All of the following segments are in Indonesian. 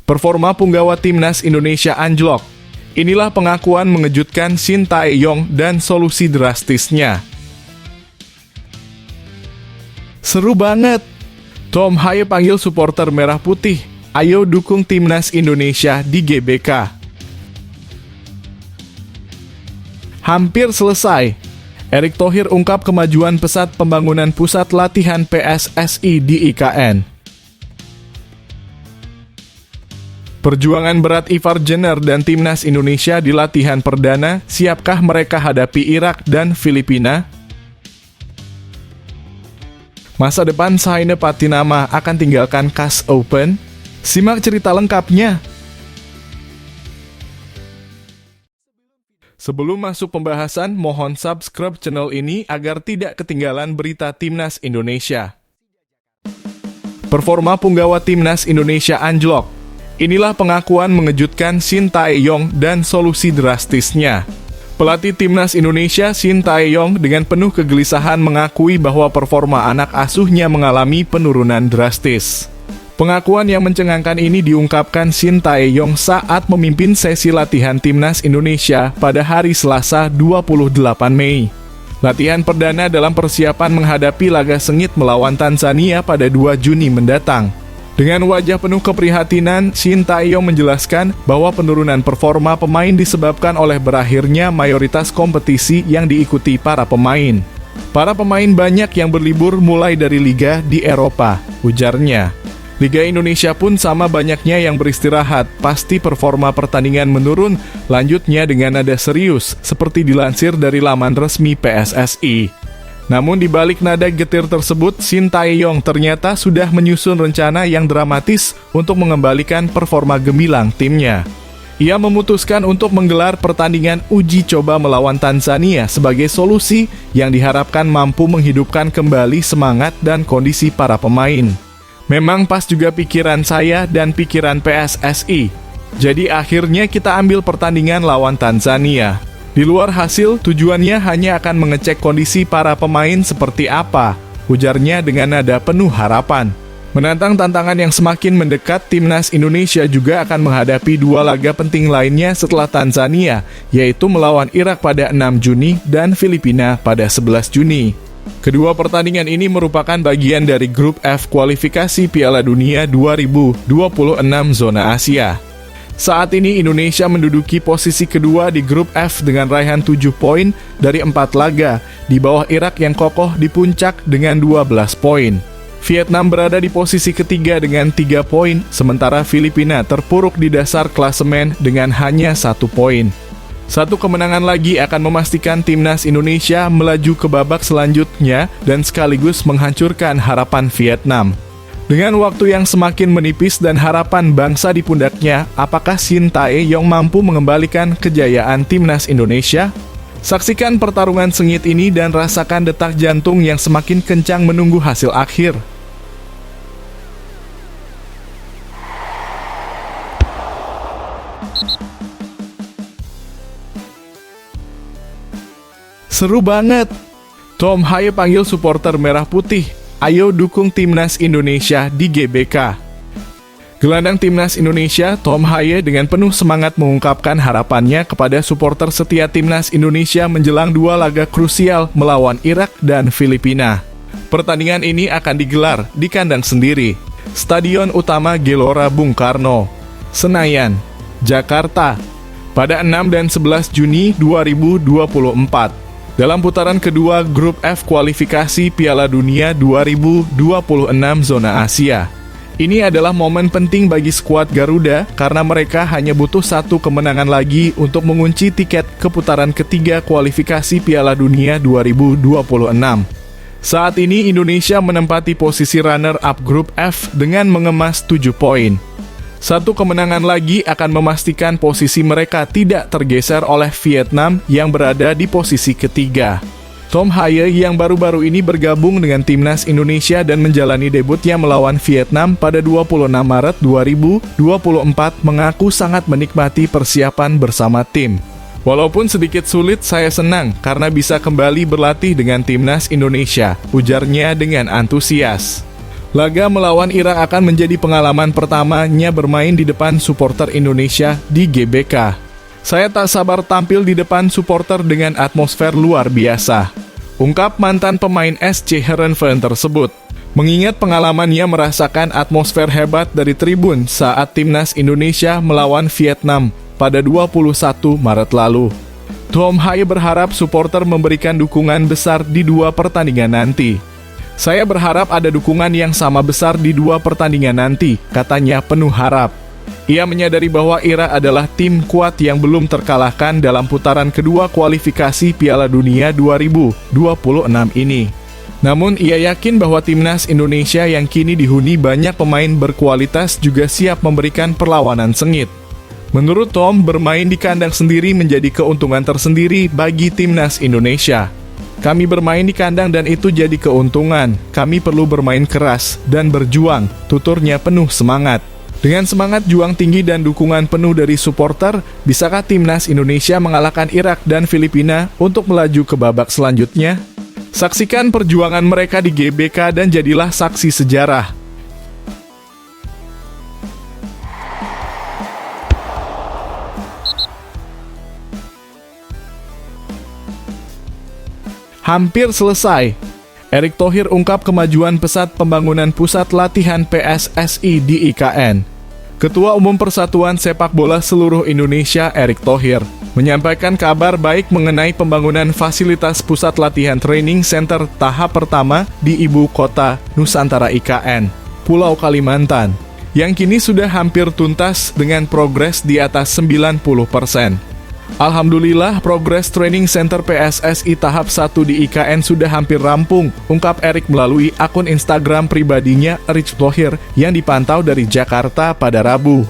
Performa punggawa timnas Indonesia anjlok. Inilah pengakuan mengejutkan Shin Tae-yong dan solusi drastisnya. Seru banget. Tom Haye panggil supporter merah putih. Ayo dukung timnas Indonesia di GBK. Hampir selesai. Erick Thohir ungkap kemajuan pesat pembangunan pusat latihan PSSI di IKN. Perjuangan berat Ivar Jenner dan timnas Indonesia di latihan perdana, siapkah mereka hadapi Irak dan Filipina? Masa depan Saina Patinama akan tinggalkan KAS Open? Simak cerita lengkapnya. Sebelum masuk pembahasan, mohon subscribe channel ini agar tidak ketinggalan berita timnas Indonesia. Performa punggawa timnas Indonesia anjlok. Inilah pengakuan mengejutkan Shin Tae-yong dan solusi drastisnya. Pelatih timnas Indonesia Shin Tae-yong dengan penuh kegelisahan mengakui bahwa performa anak asuhnya mengalami penurunan drastis. Pengakuan yang mencengangkan ini diungkapkan Shin Tae-yong saat memimpin sesi latihan timnas Indonesia pada hari Selasa 28 Mei. Latihan perdana dalam persiapan menghadapi laga sengit melawan Tanzania pada 2 Juni mendatang. Dengan wajah penuh keprihatinan, Shin Tae-yong menjelaskan bahwa penurunan performa pemain disebabkan oleh berakhirnya mayoritas kompetisi yang diikuti para pemain. Para pemain banyak yang berlibur mulai dari liga di Eropa, ujarnya. Liga Indonesia pun sama banyaknya yang beristirahat, pasti performa pertandingan menurun, lanjutnya dengan nada serius, seperti dilansir dari laman resmi PSSI. Namun di balik nada getir tersebut, Shin Tae-yong ternyata sudah menyusun rencana yang dramatis untuk mengembalikan performa gemilang timnya. Ia memutuskan untuk menggelar pertandingan uji coba melawan Tanzania sebagai solusi yang diharapkan mampu menghidupkan kembali semangat dan kondisi para pemain. Memang pas juga pikiran saya dan pikiran PSSI. Jadi akhirnya kita ambil pertandingan lawan Tanzania. Di luar hasil, tujuannya hanya akan mengecek kondisi para pemain seperti apa, ujarnya dengan nada penuh harapan. Menantang tantangan yang semakin mendekat, timnas Indonesia juga akan menghadapi 2 laga penting lainnya setelah Tanzania, yaitu melawan Irak pada 6 Juni dan Filipina pada 11 Juni. Kedua pertandingan ini merupakan bagian dari grup F kualifikasi Piala Dunia 2026 zona Asia. Saat ini Indonesia menduduki posisi kedua di grup F dengan raihan 7 poin dari 4 laga, di bawah Irak yang kokoh di puncak dengan 12 poin. Vietnam berada di posisi ketiga dengan 3 poin, sementara Filipina terpuruk di dasar klasemen dengan hanya 1 poin. Satu kemenangan lagi akan memastikan timnas Indonesia melaju ke babak selanjutnya dan sekaligus menghancurkan harapan Vietnam. Dengan waktu yang semakin menipis dan harapan bangsa di pundaknya, apakah Shin Tae-yong mampu mengembalikan kejayaan timnas Indonesia? Saksikan pertarungan sengit ini dan rasakan detak jantung yang semakin kencang menunggu hasil akhir. Seru banget. Tom Haye panggil supporter merah putih. Ayo dukung timnas Indonesia di GBK. Gelandang timnas Indonesia, Tom Haye dengan penuh semangat mengungkapkan harapannya kepada supporter setia timnas Indonesia menjelang 2 laga krusial melawan Irak dan Filipina. Pertandingan ini akan digelar di kandang sendiri, Stadion Utama Gelora Bung Karno, Senayan, Jakarta, pada 6 dan 11 Juni 2024. Dalam putaran kedua grup F kualifikasi Piala Dunia 2026 zona Asia. Ini adalah momen penting bagi skuad Garuda karena mereka hanya butuh 1 kemenangan lagi untuk mengunci tiket ke putaran ketiga kualifikasi Piala Dunia 2026. Saat ini Indonesia menempati posisi runner-up grup F dengan mengemas 7 poin. 1 kemenangan lagi akan memastikan posisi mereka tidak tergeser oleh Vietnam yang berada di posisi ketiga. Tom Haye yang baru-baru ini bergabung dengan timnas Indonesia dan menjalani debutnya melawan Vietnam pada 26 Maret 2024 mengaku sangat menikmati persiapan bersama tim. Walaupun sedikit sulit, saya senang karena bisa kembali berlatih dengan timnas Indonesia, ujarnya dengan antusias. Laga melawan Irak akan menjadi pengalaman pertamanya bermain di depan supporter Indonesia di GBK. Saya tak sabar tampil di depan supporter dengan atmosfer luar biasa, ungkap mantan pemain SC Heerenveen tersebut. Mengingat pengalamannya merasakan atmosfer hebat dari tribun saat timnas Indonesia melawan Vietnam pada 21 Maret lalu. Tom Haye berharap supporter memberikan dukungan besar di dua pertandingan nanti. Saya berharap ada dukungan yang sama besar di dua pertandingan nanti, katanya penuh harap. Ia menyadari bahwa Irak adalah tim kuat yang belum terkalahkan dalam putaran kedua kualifikasi Piala Dunia 2026 ini. Namun ia yakin bahwa timnas Indonesia yang kini dihuni banyak pemain berkualitas juga siap memberikan perlawanan sengit. Menurut Tom, bermain di kandang sendiri menjadi keuntungan tersendiri bagi timnas Indonesia. Kami bermain di kandang dan itu jadi keuntungan. Kami perlu bermain keras dan berjuang, tuturnya penuh semangat. Dengan semangat juang tinggi dan dukungan penuh dari supporter, bisakah timnas Indonesia mengalahkan Irak dan Filipina untuk melaju ke babak selanjutnya? Saksikan perjuangan mereka di GBK dan jadilah saksi sejarah. Hampir selesai. Erick Thohir ungkap kemajuan pesat pembangunan pusat latihan PSSI di IKN. Ketua Umum Persatuan Sepak Bola Seluruh Indonesia Erick Thohir menyampaikan kabar baik mengenai pembangunan fasilitas pusat latihan training center tahap pertama di Ibu Kota Nusantara IKN, Pulau Kalimantan, yang kini sudah hampir tuntas dengan progres di atas 90%. Alhamdulillah, progres training center PSSI tahap 1 di IKN sudah hampir rampung, ungkap Erick melalui akun Instagram pribadinya Erick Thohir yang dipantau dari Jakarta pada Rabu.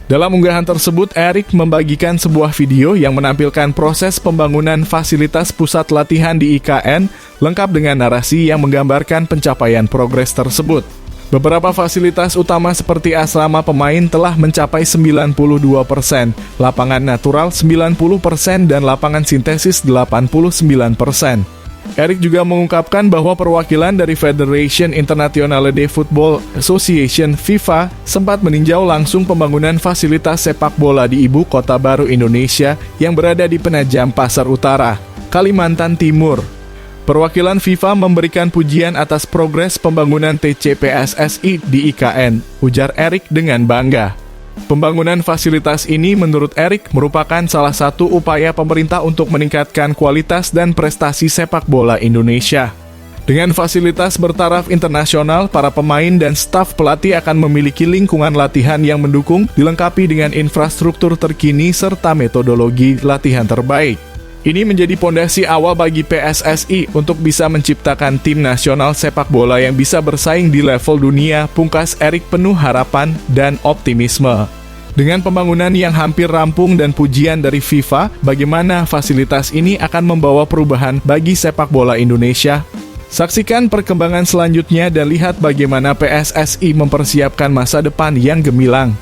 Dalam unggahan tersebut, Erick membagikan sebuah video yang menampilkan proses pembangunan fasilitas pusat latihan di IKN, lengkap dengan narasi yang menggambarkan pencapaian progres tersebut. Beberapa fasilitas utama seperti asrama pemain telah mencapai 92%, lapangan natural 90%, dan lapangan sintesis 89%. Erick juga mengungkapkan bahwa perwakilan dari Federation Internationale de Football Association FIFA sempat meninjau langsung pembangunan fasilitas sepak bola di Ibu Kota Baru Indonesia yang berada di Penajam Pasar Utara, Kalimantan Timur. Perwakilan FIFA memberikan pujian atas progres pembangunan TCPSSI di IKN, ujar Erick dengan bangga. Pembangunan fasilitas ini menurut Erick merupakan salah satu upaya pemerintah untuk meningkatkan kualitas dan prestasi sepak bola Indonesia. Dengan fasilitas bertaraf internasional, para pemain dan staf pelatih akan memiliki lingkungan latihan yang mendukung, dilengkapi dengan infrastruktur terkini serta metodologi latihan terbaik. Ini menjadi pondasi awal bagi PSSI untuk bisa menciptakan tim nasional sepak bola yang bisa bersaing di level dunia, pungkas Erick penuh harapan dan optimisme. Dengan pembangunan yang hampir rampung dan pujian dari FIFA, bagaimana fasilitas ini akan membawa perubahan bagi sepak bola Indonesia? Saksikan perkembangan selanjutnya dan lihat bagaimana PSSI mempersiapkan masa depan yang gemilang.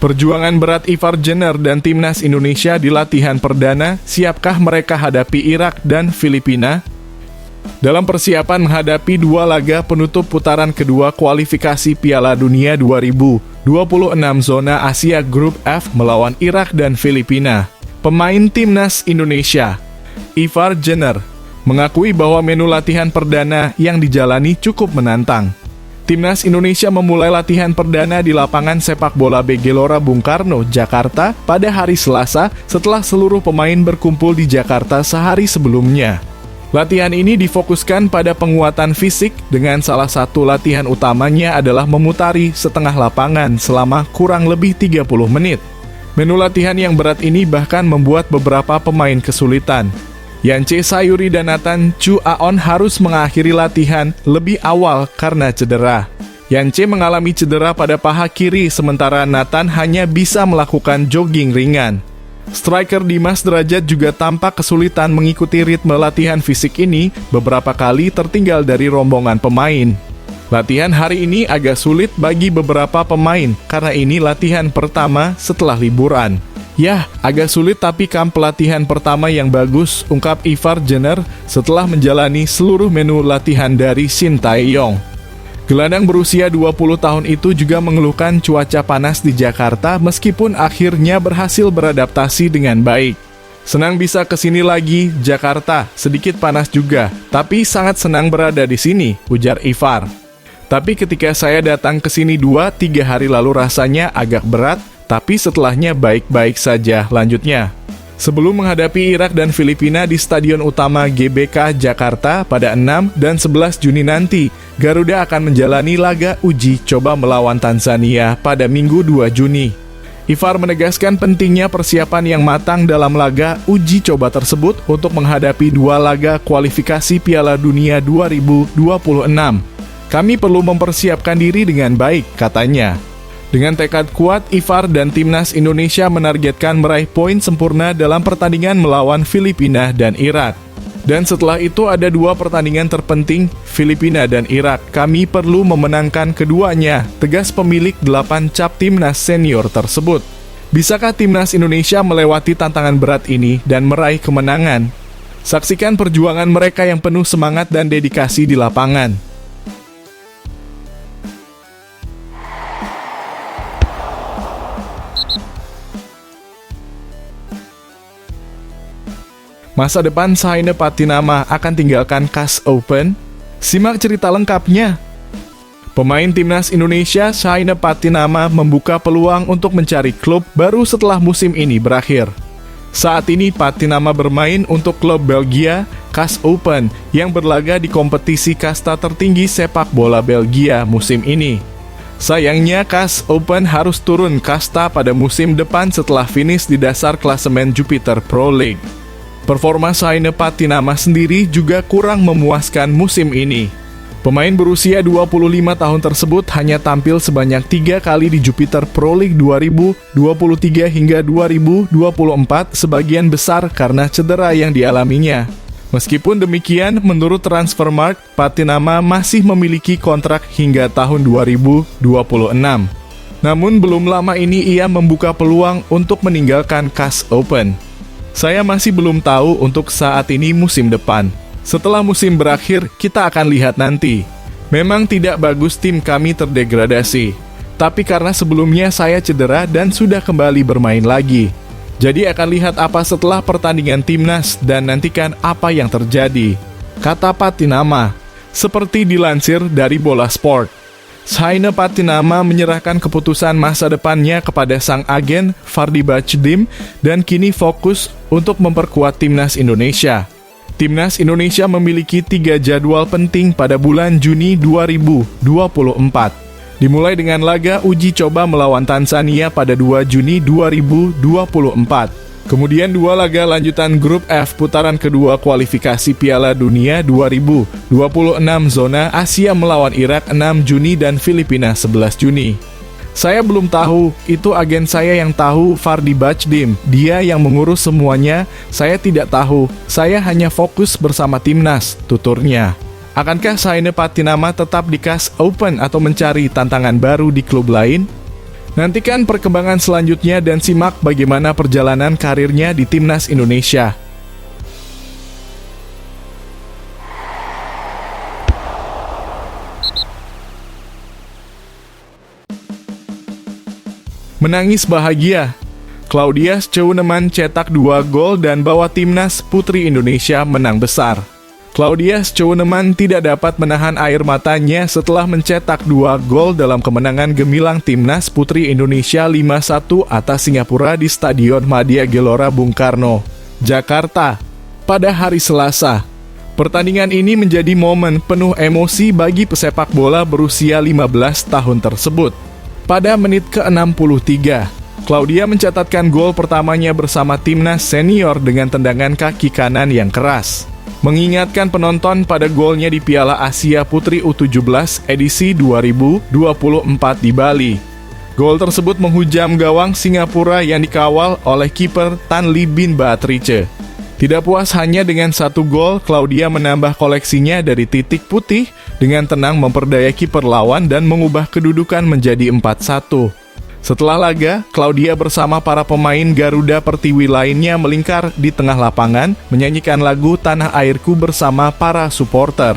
Perjuangan berat Ivar Jenner dan timnas Indonesia di latihan perdana, siapkah mereka hadapi Irak dan Filipina? Dalam persiapan menghadapi dua laga penutup putaran kedua kualifikasi Piala Dunia 2026 zona Asia Grup F melawan Irak dan Filipina, pemain timnas Indonesia, Ivar Jenner, mengakui bahwa menu latihan perdana yang dijalani cukup menantang. Timnas Indonesia memulai latihan perdana di lapangan sepak bola BG Gelora Bung Karno, Jakarta pada hari Selasa setelah seluruh pemain berkumpul di Jakarta sehari sebelumnya. Latihan ini difokuskan pada penguatan fisik dengan salah satu latihan utamanya adalah memutari setengah lapangan selama kurang lebih 30 menit. Menu latihan yang berat ini bahkan membuat beberapa pemain kesulitan. Yance Sayuri dan Nathan Chu Aon harus mengakhiri latihan lebih awal karena cedera. Yance mengalami cedera pada paha kiri sementara Nathan hanya bisa melakukan jogging ringan. Striker Dimas Derajat juga tampak kesulitan mengikuti ritme latihan fisik ini, beberapa kali tertinggal dari rombongan pemain. Latihan hari ini agak sulit bagi beberapa pemain karena ini latihan pertama setelah liburan. Yah, agak sulit tapi kamp pelatihan pertama yang bagus, ungkap Ivar Jenner setelah menjalani seluruh menu latihan dari Shin Tae-yong. Gelandang berusia 20 tahun itu juga mengeluhkan cuaca panas di Jakarta meskipun akhirnya berhasil beradaptasi dengan baik. Senang bisa kesini lagi, Jakarta, sedikit panas juga, tapi sangat senang berada di sini, ujar Ivar. Tapi ketika saya datang ke sini 2-3 hari lalu rasanya agak berat, tapi setelahnya baik-baik saja, lanjutnya. Sebelum menghadapi Irak dan Filipina di Stadion Utama GBK Jakarta pada 6 dan 11 Juni nanti, Garuda akan menjalani laga uji coba melawan Tanzania pada Minggu 2 Juni. Ivar menegaskan pentingnya persiapan yang matang dalam laga uji coba tersebut untuk menghadapi 2 laga kualifikasi Piala Dunia 2026. Kami perlu mempersiapkan diri dengan baik, katanya. Dengan tekad kuat, Ivar dan Timnas Indonesia menargetkan meraih poin sempurna dalam pertandingan melawan Filipina dan Irak. Dan setelah itu ada 2 pertandingan terpenting, Filipina dan Irak. Kami perlu memenangkan keduanya, tegas pemilik 8 cap Timnas senior tersebut. Bisakah Timnas Indonesia melewati tantangan berat ini dan meraih kemenangan? Saksikan perjuangan mereka yang penuh semangat dan dedikasi di lapangan. Masa depan Shaine Patinama akan tinggalkan KAS Open? Simak cerita lengkapnya. Pemain Timnas Indonesia Shaine Patinama membuka peluang untuk mencari klub baru setelah musim ini berakhir. Saat ini Patinama bermain untuk klub Belgia KAS Open yang berlaga di kompetisi kasta tertinggi sepak bola Belgia musim ini. Sayangnya KAS Open harus turun kasta pada musim depan setelah finish di dasar klasemen Jupiter Pro League. Performa Shaine Patinama sendiri juga kurang memuaskan musim ini. Pemain berusia 25 tahun tersebut hanya tampil sebanyak 3 kali di Jupiter Pro League 2023 hingga 2024, sebagian besar karena cedera yang dialaminya. Meskipun demikian, menurut Transfermarkt, Patinama masih memiliki kontrak hingga tahun 2026. Namun belum lama ini ia membuka peluang untuk meninggalkan KAS Open. Saya masih belum tahu untuk saat ini musim depan. Setelah musim berakhir, kita akan lihat nanti. Memang tidak bagus tim kami terdegradasi. Tapi karena sebelumnya saya cedera dan sudah kembali bermain lagi. Jadi akan lihat apa setelah pertandingan timnas dan nantikan apa yang terjadi, kata Patinama. Seperti dilansir dari Bola Sport, Shaine Patinama menyerahkan keputusan masa depannya kepada sang agen Fardi Bachdim dan kini fokus untuk memperkuat Timnas Indonesia. Timnas Indonesia memiliki 3 jadwal penting pada bulan Juni 2024. Dimulai dengan laga uji coba melawan Tanzania pada 2 Juni 2024. Kemudian 2 laga lanjutan grup F putaran kedua kualifikasi Piala Dunia 2026 zona Asia melawan Irak 6 Juni dan Filipina 11 Juni. Saya belum tahu, itu agen saya yang tahu, Fardi Bachdim. Dia yang mengurus semuanya, saya tidak tahu. Saya hanya fokus bersama timnas, tuturnya. Akankah Shaine Patinama tetap di KAS Open atau mencari tantangan baru di klub lain? Nantikan perkembangan selanjutnya dan simak bagaimana perjalanan karirnya di Timnas Indonesia. Menangis bahagia, Claudia Scheunemann cetak 2 gol dan bawa Timnas Putri Indonesia menang besar. Claudia Scheunemann tidak dapat menahan air matanya setelah mencetak 2 gol dalam kemenangan gemilang Timnas Putri Indonesia 5-1 atas Singapura di Stadion Madia Gelora Bung Karno, Jakarta, pada hari Selasa. Pertandingan ini menjadi momen penuh emosi bagi pesepak bola berusia 15 tahun tersebut. Pada menit ke-63, Claudia mencatatkan gol pertamanya bersama Timnas senior dengan tendangan kaki kanan yang keras, mengingatkan penonton pada golnya di Piala Asia Putri U17 edisi 2024 di Bali. Gol tersebut menghujam gawang Singapura yang dikawal oleh kiper Tan Lee Bin Baatrice. Tidak puas hanya dengan 1 gol, Claudia menambah koleksinya dari titik putih dengan tenang memperdaya kiper lawan dan mengubah kedudukan menjadi 4-1. Setelah laga, Claudia bersama para pemain Garuda Pertiwi lainnya melingkar di tengah lapangan, menyanyikan lagu Tanah Airku bersama para supporter.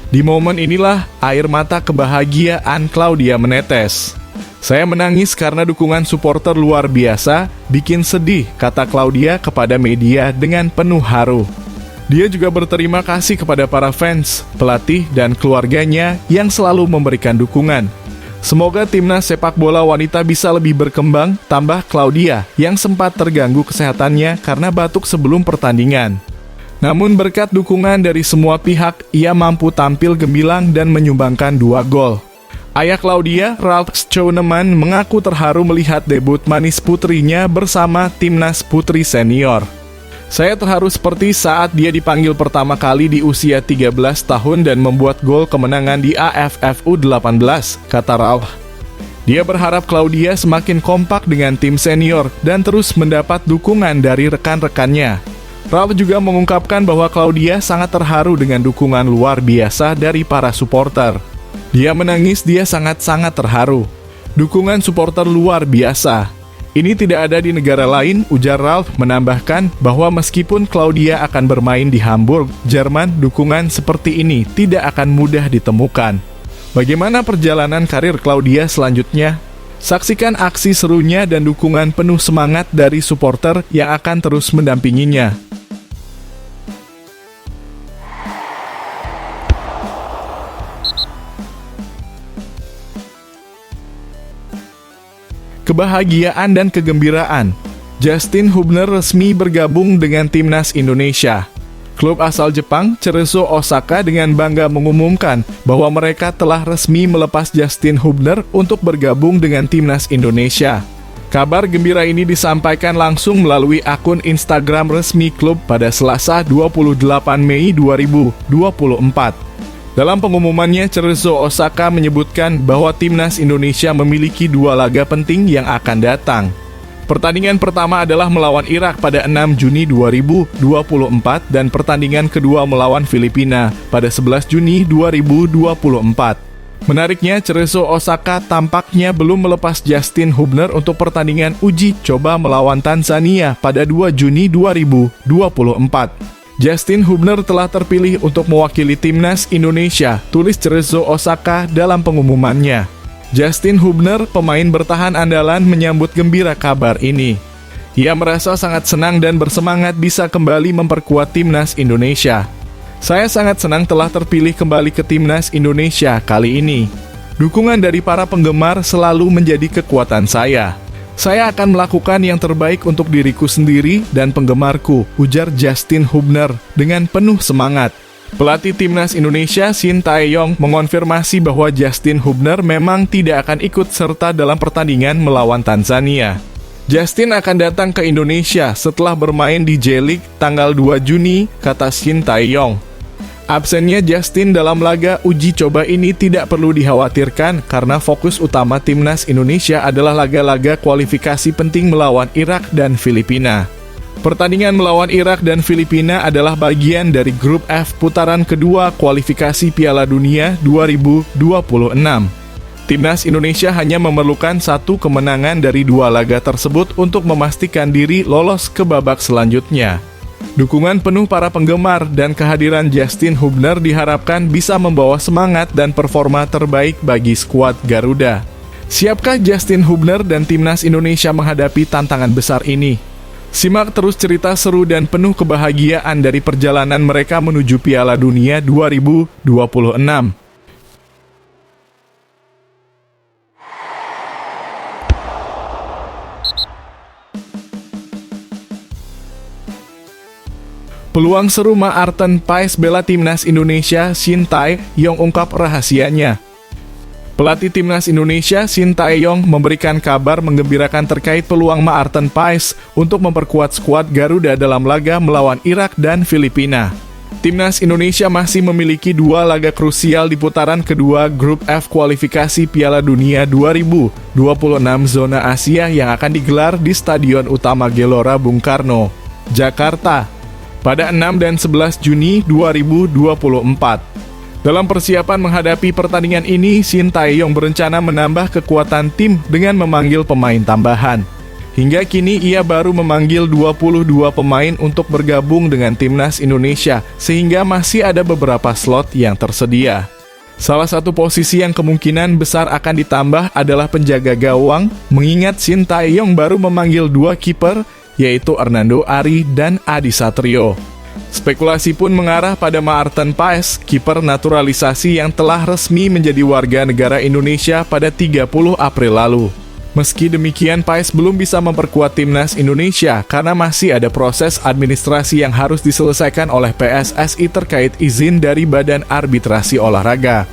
Di momen inilah air mata kebahagiaan Claudia menetes. Saya menangis karena dukungan supporter luar biasa, bikin sedih, kata Claudia kepada media dengan penuh haru. Dia juga berterima kasih kepada para fans, pelatih, dan keluarganya yang selalu memberikan dukungan. Semoga timnas sepak bola wanita bisa lebih berkembang, tambah Claudia yang sempat terganggu kesehatannya karena batuk sebelum pertandingan. Namun berkat dukungan dari semua pihak, ia mampu tampil gemilang dan menyumbangkan 2 gol. Ayah Claudia, Ralf Schooneman, mengaku terharu melihat debut manis putrinya bersama timnas putri senior. Saya terharu seperti saat dia dipanggil pertama kali di usia 13 tahun dan membuat gol kemenangan di AFF U18, kata Ralf. Dia berharap Claudia semakin kompak dengan tim senior dan terus mendapat dukungan dari rekan-rekannya. Ralf juga mengungkapkan bahwa Claudia sangat terharu dengan dukungan luar biasa dari para supporter. Dia menangis, dia sangat-sangat terharu. Dukungan supporter luar biasa. Ini tidak ada di negara lain, ujar Ralf, menambahkan bahwa meskipun Claudia akan bermain di Hamburg, Jerman, dukungan seperti ini tidak akan mudah ditemukan. Bagaimana perjalanan karir Claudia selanjutnya? Saksikan aksi serunya dan dukungan penuh semangat dari supporter yang akan terus mendampinginya. Kebahagiaan dan kegembiraan. Justin Hubner resmi bergabung dengan timnas Indonesia. Klub asal Jepang, Cerezo Osaka, dengan bangga mengumumkan bahwa mereka telah resmi melepas Justin Hubner untuk bergabung dengan timnas Indonesia. Kabar gembira ini disampaikan langsung melalui akun Instagram resmi klub pada Selasa 28 Mei 2024. Dalam pengumumannya, Cerezo Osaka menyebutkan bahwa timnas Indonesia memiliki 2 laga penting yang akan datang. Pertandingan pertama adalah melawan Irak pada 6 Juni 2024 dan pertandingan kedua melawan Filipina pada 11 Juni 2024. Menariknya, Cerezo Osaka tampaknya belum melepas Justin Hubner untuk pertandingan uji coba melawan Tanzania pada 2 Juni 2024. Justin Hubner telah terpilih untuk mewakili timnas Indonesia, tulis Cerezo Osaka dalam pengumumannya. Justin Hubner, pemain bertahan andalan, menyambut gembira kabar ini. Ia merasa sangat senang dan bersemangat bisa kembali memperkuat timnas Indonesia. Saya sangat senang telah terpilih kembali ke timnas Indonesia kali ini. Dukungan dari para penggemar selalu menjadi kekuatan saya. Saya akan melakukan yang terbaik untuk diriku sendiri dan penggemarku, ujar Justin Hubner dengan penuh semangat. Pelatih timnas Indonesia Shin Tae-yong mengonfirmasi bahwa Justin Hubner memang tidak akan ikut serta dalam pertandingan melawan Tanzania. Justin akan datang ke Indonesia setelah bermain di J-League tanggal 2 Juni, kata Shin Tae-yong. Absennya Justin dalam laga uji coba ini tidak perlu dikhawatirkan karena fokus utama timnas Indonesia adalah laga-laga kualifikasi penting melawan Irak dan Filipina. Pertandingan melawan Irak dan Filipina adalah bagian dari grup F putaran kedua kualifikasi Piala Dunia 2026. Timnas Indonesia hanya memerlukan 1 kemenangan dari 2 laga tersebut untuk memastikan diri lolos ke babak selanjutnya. Dukungan penuh para penggemar dan kehadiran Justin Hubner diharapkan bisa membawa semangat dan performa terbaik bagi skuad Garuda. Siapkah Justin Hubner dan timnas Indonesia menghadapi tantangan besar ini? Simak terus cerita seru dan penuh kebahagiaan dari perjalanan mereka menuju Piala Dunia 2026. Peluang seru Maarten Paes bela timnas Indonesia, Shin Tae-yong ungkap rahasianya. Pelatih timnas Indonesia Shin Tae-yong memberikan kabar menggembirakan terkait peluang Maarten Paes untuk memperkuat skuad Garuda dalam laga melawan Irak dan Filipina. Timnas Indonesia masih memiliki 2 laga krusial di putaran kedua grup F kualifikasi Piala Dunia 2026 zona Asia yang akan digelar di Stadion Utama Gelora Bung Karno, Jakarta. pada 6 dan 11 Juni 2024. Dalam persiapan menghadapi pertandingan ini, Shin Tae-yong berencana menambah kekuatan tim dengan memanggil pemain tambahan. Hingga kini ia baru memanggil 22 pemain untuk bergabung dengan timnas Indonesia, sehingga masih ada beberapa slot yang tersedia. Salah satu posisi yang kemungkinan besar akan ditambah adalah penjaga gawang, mengingat Shin Tae-yong baru memanggil 2 kiper, yaitu Hernando Ari dan Adi Satrio. Spekulasi pun mengarah pada Maarten Paes, kiper naturalisasi yang telah resmi menjadi warga negara Indonesia pada 30 April lalu. Meski demikian, Paes belum bisa memperkuat timnas Indonesia karena masih ada proses administrasi yang harus diselesaikan oleh PSSI terkait izin dari Badan Arbitrasi Olahraga.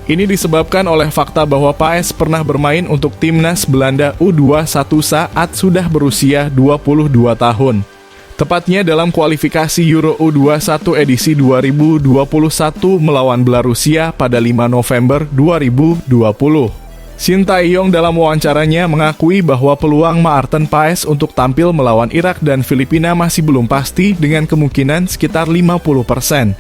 Ini disebabkan oleh fakta bahwa Paes pernah bermain untuk timnas Belanda U21 saat sudah berusia 22 tahun. Tepatnya dalam kualifikasi Euro U21 edisi 2021 melawan Belarusia pada 5 November 2020. Shin Tae-yong dalam wawancaranya mengakui bahwa peluang Maarten Paes untuk tampil melawan Irak dan Filipina masih belum pasti dengan kemungkinan sekitar 50%.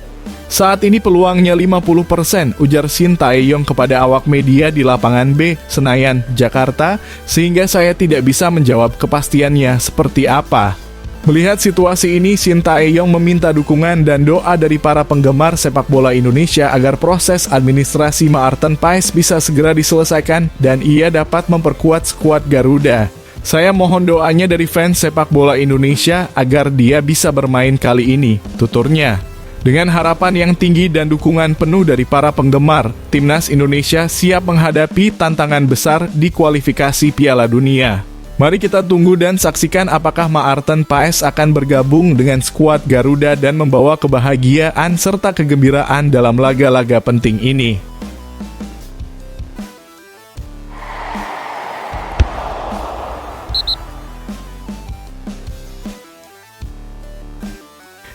Saat ini peluangnya 50%, ujar Shin Tae-yong kepada awak media di lapangan B, Senayan, Jakarta, sehingga saya tidak bisa menjawab kepastiannya seperti apa. Melihat situasi ini, Shin Tae-yong meminta dukungan dan doa dari para penggemar sepak bola Indonesia agar proses administrasi Maarten Paes bisa segera diselesaikan dan ia dapat memperkuat skuad Garuda. Saya mohon doanya dari fans sepak bola Indonesia agar dia bisa bermain kali ini, tuturnya. Dengan harapan yang tinggi dan dukungan penuh dari para penggemar, timnas Indonesia siap menghadapi tantangan besar di kualifikasi Piala Dunia. Mari kita tunggu dan saksikan apakah Maarten Paes akan bergabung dengan skuad Garuda dan membawa kebahagiaan serta kegembiraan dalam laga-laga penting ini.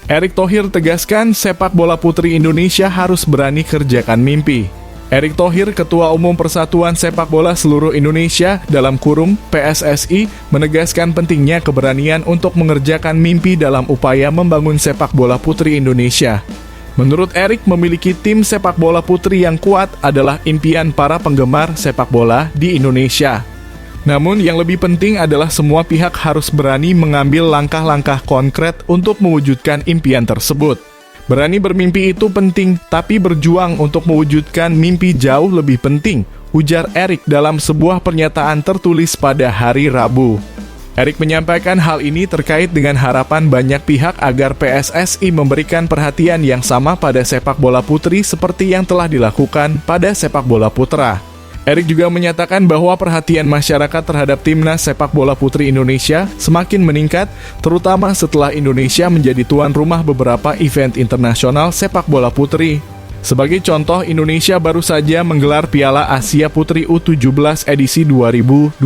Erick Thohir tegaskan sepak bola putri Indonesia harus berani kerjakan mimpi. Erick Thohir, Ketua Umum Persatuan Sepak Bola Seluruh Indonesia (PSSI), menegaskan pentingnya keberanian untuk mengerjakan mimpi dalam upaya membangun sepak bola putri Indonesia. Menurut Erick, memiliki tim sepak bola putri yang kuat adalah impian para penggemar sepak bola di Indonesia. Namun yang lebih penting adalah semua pihak harus berani mengambil langkah-langkah konkret untuk mewujudkan impian tersebut. Berani bermimpi itu penting, tapi berjuang untuk mewujudkan mimpi jauh lebih penting, ujar Erick dalam sebuah pernyataan tertulis pada hari Rabu. Erick menyampaikan hal ini terkait dengan harapan banyak pihak agar PSSI memberikan perhatian yang sama pada sepak bola putri seperti yang telah dilakukan pada sepak bola putra. Erick juga menyatakan bahwa perhatian masyarakat terhadap timnas sepak bola putri Indonesia semakin meningkat, terutama setelah Indonesia menjadi tuan rumah beberapa event internasional sepak bola putri. Sebagai contoh, Indonesia baru saja menggelar Piala Asia Putri U17 edisi 2024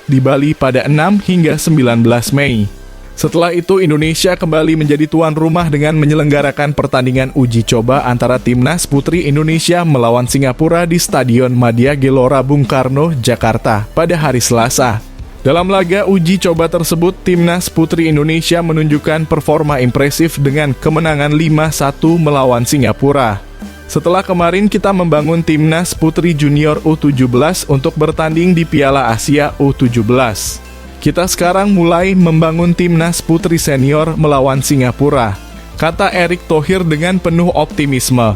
di Bali pada 6 hingga 19 Mei. Setelah itu, Indonesia kembali menjadi tuan rumah dengan menyelenggarakan pertandingan uji coba antara timnas putri Indonesia melawan Singapura di Stadion Madia Gelora Bung Karno, Jakarta pada hari Selasa. Dalam laga uji coba tersebut, timnas putri Indonesia menunjukkan performa impresif dengan kemenangan 5-1 melawan Singapura. Setelah kemarin kita membangun timnas putri junior U17 untuk bertanding di Piala Asia U17. Kita sekarang mulai membangun timnas putri senior melawan Singapura, kata Erick Thohir dengan penuh optimisme.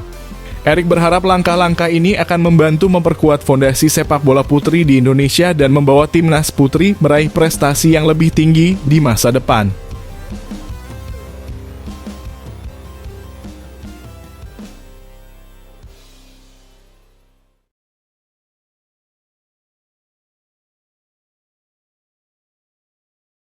Erick berharap langkah-langkah ini akan membantu memperkuat fondasi sepak bola putri di Indonesia dan membawa timnas putri meraih prestasi yang lebih tinggi di masa depan.